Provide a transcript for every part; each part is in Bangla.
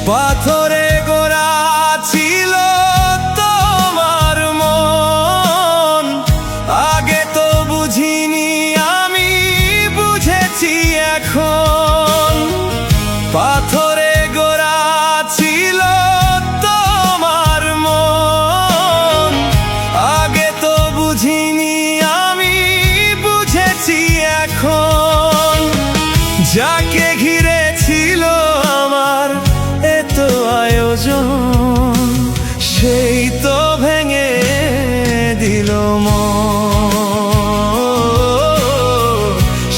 পাথরে গোরা ছিল তোমার মন, আগে তো বুঝিনি আমি বুঝেছি এখন। পাথরে গোরা ছিল তোমার মন, আগে তো বুঝিনি আমি বুঝেছি এখন। যাকে ঘিরে ছিল আমার এত আয়োজন, সেই তো ভেঙে দিল মন,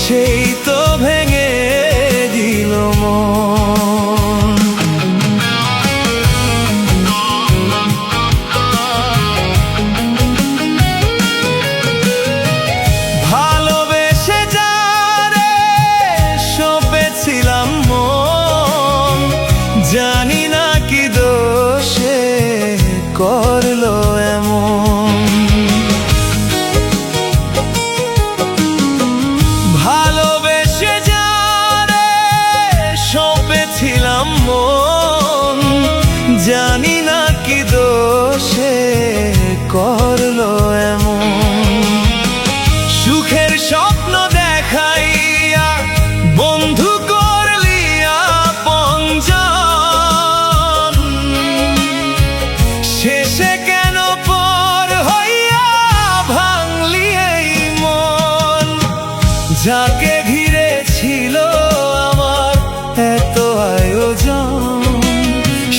সেই তো ভেঙে দিল মন। ভালোবেসে যারে সঁপেছিলাম মন, জানি না কি দোষে করলো এমন। ভালোবেসে যারে সঁপেছিলাম মন, জানি না কি দোষে করলো এমন। সুখের স্বপ্ন দেখাইয়া বন্ধু করলি আপনজন, শেষে কেন পর হইয়া ভাঙলি এই মন। যাকে ঘিরে ছিল আমার এত আয়োজন,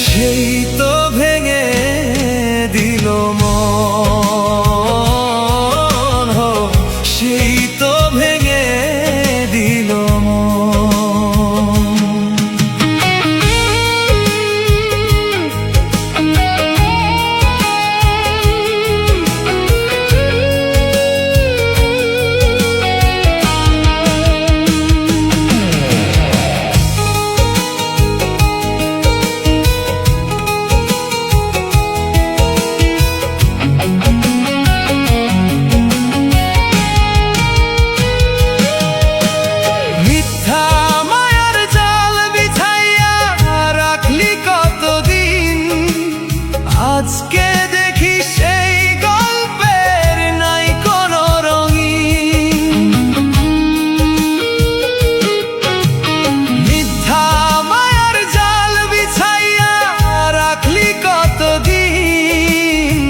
সেই তো ভেঙে দিল মন, সেই তো ভেঙে দিল মন। আজকে দেখি সেই গল্পের নাই কোনো রঙিন। মিথ্যা মায়ার জাল বিছাইয়া রাখলি কতদিন,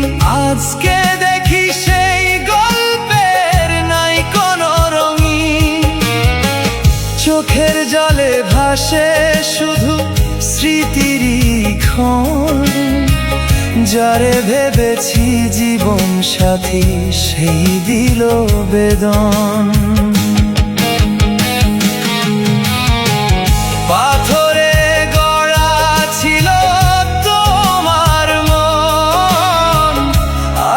আজকে দেখি সেই গল্পের নাই কোনো রঙিন। চোখের জলে ভাসে শুধু স্মৃতিরই ক্ষণ, যারে ভেবেছি জীবন সাথী সেই দিল বেদন। পাথরে গড়া ছিল তোমার মন,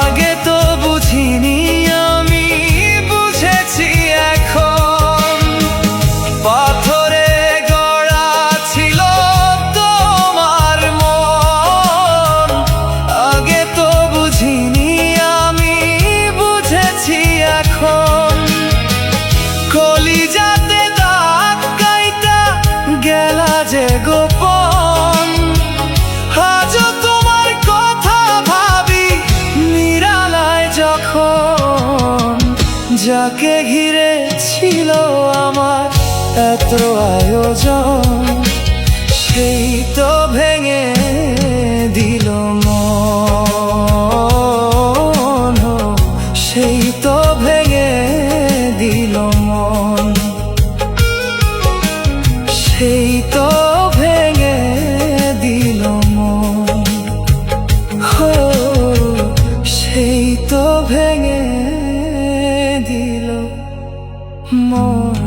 আগে তো বুঝিনি আমি বুঝেছি এখন। পাথরে গড়া ছিল তোমার মন, আগে তো বুঝিনি আমি বুঝেছি এখন। কলিজাতে দাগ কাইটা গেলা যে গোপন, আজও তোমার কথা ভাবি নিরালায় যখন। যাকে ঘিরে ছিল আমার এত আয়োজন, সেই তো ভেঙে দিল মন, সেই তো ভেঙে দিল মন, সেই তো ভেঙে দিল মন, সেই তো ভেঙে দিল মন।